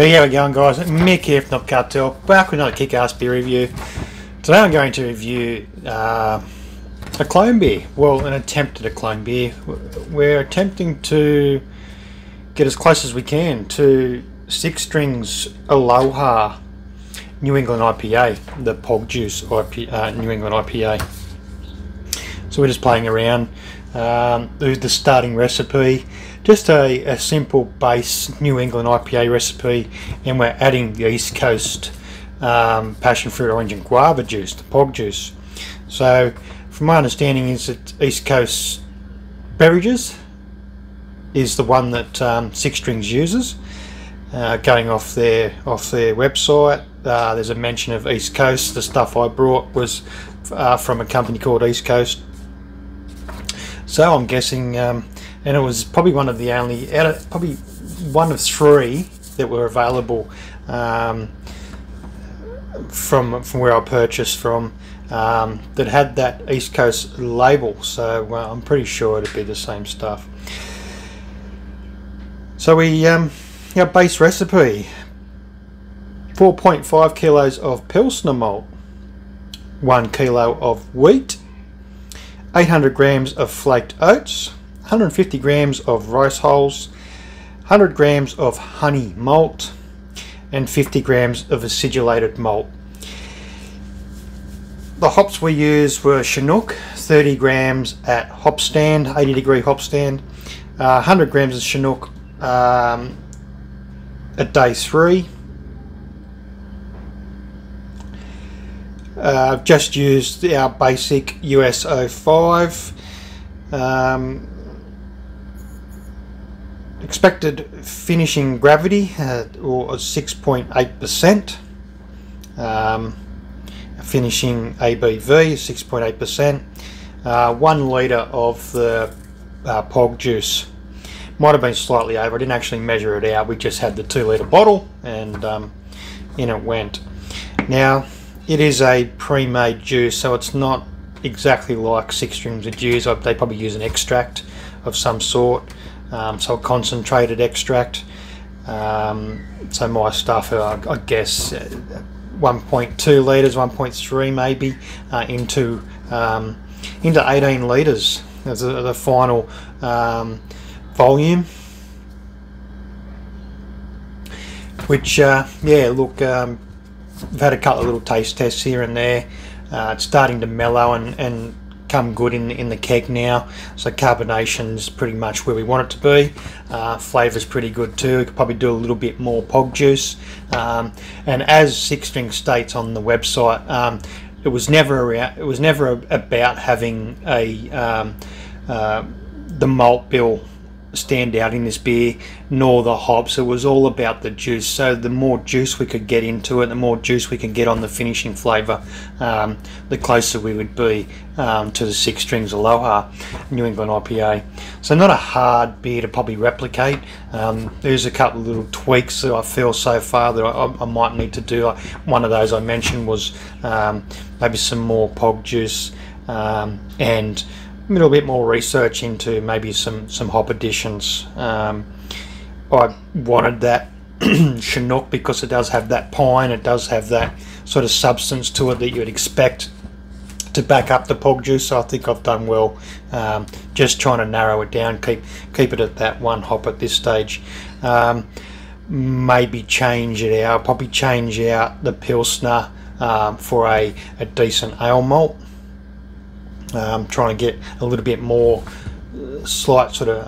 Hey, how we going, guys? Mick here from Not Cartel, back with another kick-ass beer review. Today I'm going to review a clone beer. Well, an attempt at a clone beer. We're attempting to get as close as we can to Six Strings Aloha New England IPA, the POG juice New England IPA. So we're just playing around. The starting recipe, just a simple base New England IPA recipe, and we're adding the East Coast passion fruit, orange and guava juice, the POG juice. So from my understanding is that East Coast Beverages is the one that Six Strings uses. Going off their website, there's a mention of East Coast. The stuff I brought was from a company called East Coast. So I'm guessing, and it was probably one of the only, probably one of three that were available from where I purchased from, that had that East Coast label. So I'm pretty sure it'd be the same stuff. So our base recipe: 4.5 kilos of Pilsner malt, 1 kilo of wheat, 800 grams of flaked oats, 150 grams of rice hulls, 100 grams of honey malt, and 50 grams of acidulated malt. The hops we used were Chinook, 30 grams at hop stand, 80-degree hop stand, 100 grams of Chinook at day 3. I've just used our basic US 05. Expected finishing gravity or 6.8%. Finishing ABV 6.8%. 1 litre of the POG juice. Might have been slightly over. I didn't actually measure it out. We just had the 2 litre bottle, and in it went. Now, it is a pre-made juice, so it's not exactly like Six Strings would use. They probably use an extract of some sort, so a concentrated extract. So my stuff, I guess, 1.2 litres, 1.3 maybe, into 18 litres as the final volume. Which, yeah, look. We've had a couple of little taste tests here and there. It's starting to mellow and come good in the keg now. So carbonation's pretty much where we want it to be. Flavour's pretty good too. We could probably do a little bit more POG juice. And as Six Strings states on the website, it was never about having the malt bill stand out in this beer, nor the hops. It was all about the juice. So the more juice we could get into it, the more juice we could get on the finishing flavour, the closer we would be to the Six Strings Aloha New England IPA. So not a hard beer to probably replicate. There's a couple of little tweaks that I feel so far that I might need to do. One of those I mentioned was maybe some more POG juice, and a little bit more research into maybe some hop additions. I wanted that Chinook because it does have that pine, it does have that sort of substance to it that you'd expect to back up the POG juice. So I think I've done well, just trying to narrow it down, keep it at that one hop at this stage. Maybe change it out, probably change out the Pilsner for a decent ale malt. Trying to get a little bit more slight sort of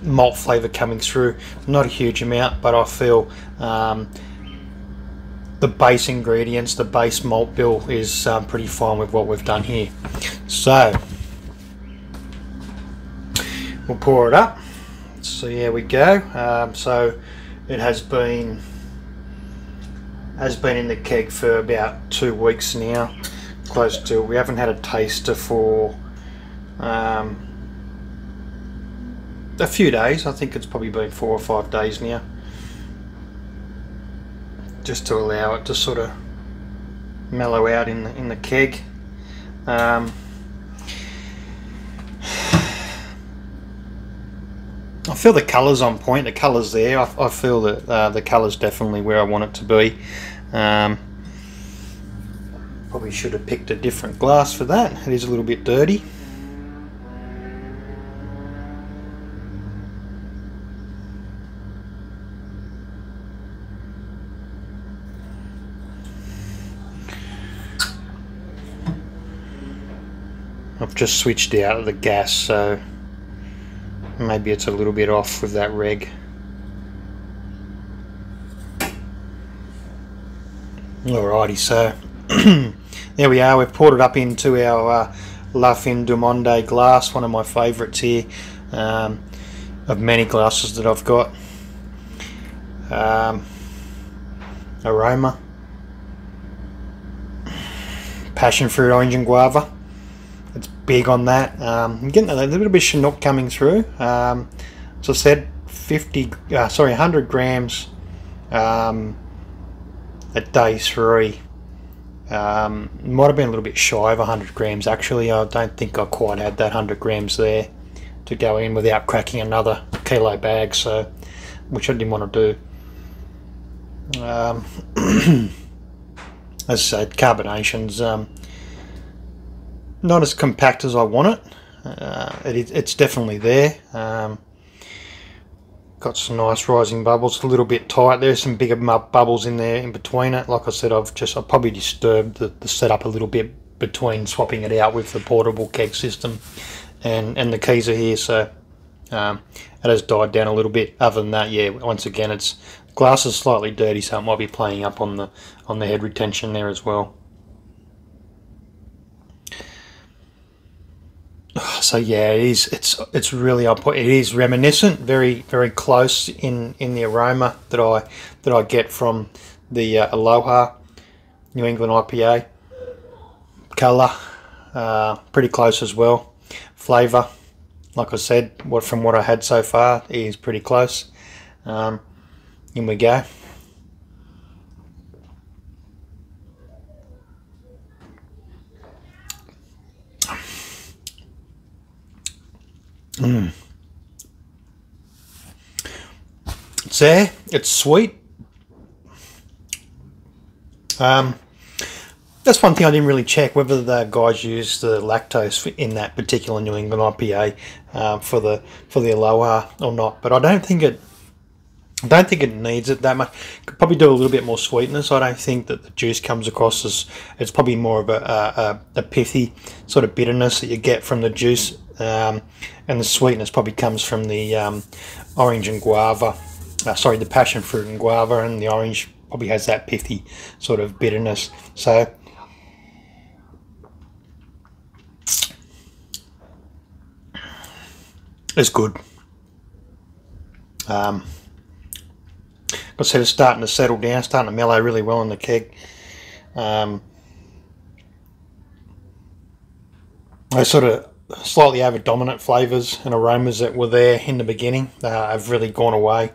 malt flavour coming through. Not a huge amount, but I feel the base ingredients, the base malt bill is pretty fine with what we've done here. So we'll pour it up. So here we go. So it has been in the keg for about 2 weeks now. Close to. We haven't had a taster for a few days. I think it's probably been 4 or 5 days now, just to allow it to sort of mellow out in the keg. I I feel the colour's on point. The colour's there. I feel that the colour's definitely where I want it to be. Probably should have picked a different glass for that. It is a little bit dirty. I've just switched out of the gas, so maybe it's a little bit off with that reg. Alrighty, so there we are. We've poured it up into our La Fin du Monde glass, one of my favourites here, of many glasses that I've got. Aroma, passion fruit, orange and guava. It's big on that. I'm getting a little bit of Chinook coming through. As I said, 100 grams at day 3. Might have been a little bit shy of 100 grams actually. I don't think I quite had that 100 grams there to go in without cracking another kilo bag, so which I didn't want to do. As I said, carbonation's not as compact as I want it. It's definitely there. Got some nice rising bubbles. A little bit tight. There's some bigger bubbles in there in between it. Like I said, I've probably disturbed the setup a little bit between swapping it out with the portable keg system and the keys are here, so it has died down a little bit. Other than that, yeah, once again, it's glass is slightly dirty, so it might be playing up on the head retention there as well. So yeah, it's really it is reminiscent, very close in the aroma that I get from the Aloha New England IPA. Colour, pretty close as well. Flavour, like I said, from what I had so far, is pretty close. In we go. It's there, it's sweet. That's one thing I didn't really check, whether the guys use the lactose in that particular New England IPA for the Aloha or not, but I don't think it needs it that much. Could probably do a little bit more sweetness. I don't think that the juice comes across as, it's probably more of a pithy sort of bitterness that you get from the juice, and the sweetness probably comes from the orange and guava, sorry, the passion fruit and guava, and the orange probably has that pithy sort of bitterness. So it's good. Like I said, it's starting to settle down, starting to mellow really well in the keg. I sort of slightly over dominant flavours and aromas that were there in the beginning have really gone away.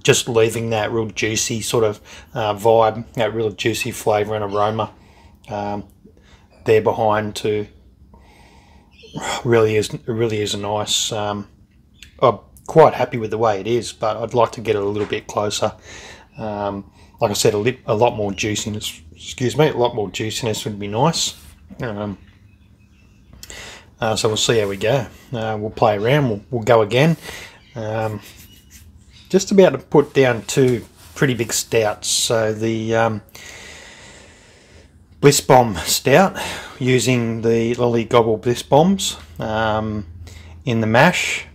Just leaving that real juicy sort of vibe, that real juicy flavour and aroma there behind to really is a nice. I'm quite happy with the way it is, but I'd like to get it a little bit closer. Like I said, a lot more juiciness. Excuse me, a lot more juiciness would be nice. So we'll see how we go. We'll play around. We'll go again. Just about to put down 2 pretty big stouts. So the Bliss Bomb Stout, using the Lolly Gobble Bliss Bombs in the mash.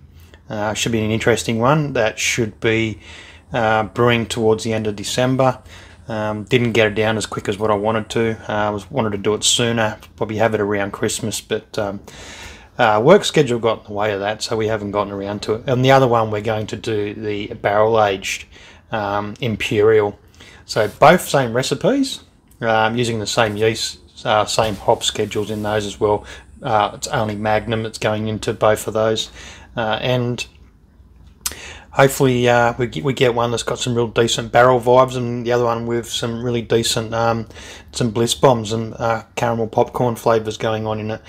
Should be an interesting one. That should be brewing towards the end of December. Didn't get it down as quick as what I wanted to. Wanted to do it sooner, probably have it around Christmas, but work schedule got in the way of that, so we haven't gotten around to it. And the other one, we're going to do the barrel aged Imperial. So both same recipes, using the same yeast, same hop schedules in those as well. It's only Magnum that's going into both of those, and hopefully we get one that's got some real decent barrel vibes, and the other one with some really decent some Bliss Bombs and caramel popcorn flavors going on in it,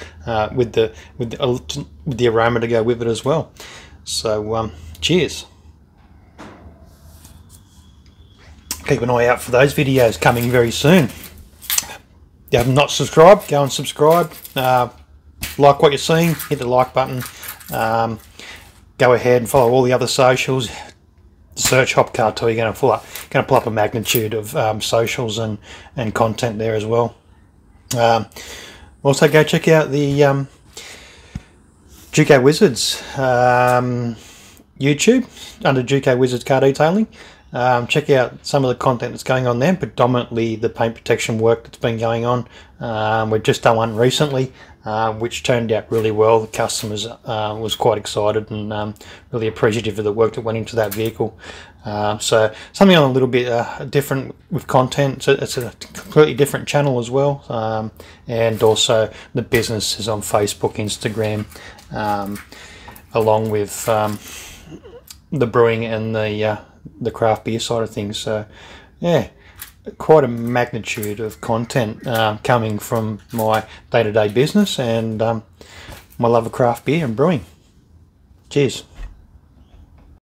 with the aroma to go with it as well. So cheers. Keep an eye out for those videos coming very soon. If you have not subscribed, go and subscribe. Like what you're seeing, hit the like button. Go ahead and follow all the other socials. Search Hop Cartel, you're going to pull up a magnitude of socials and content there as well. Also go check out the GK Wizards YouTube under GK Wizards Car Detailing. Check out some of the content that's going on there, predominantly the paint protection work that's been going on. We've just done one recently, which turned out really well. The customers was quite excited and really appreciative of the work that went into that vehicle. So something on a little bit different with content. So it's a completely different channel as well, and also the business is on Facebook, Instagram, along with the brewing and the craft beer side of things. So yeah, quite a magnitude of content coming from my day-to-day business and my love of craft beer and brewing. Cheers.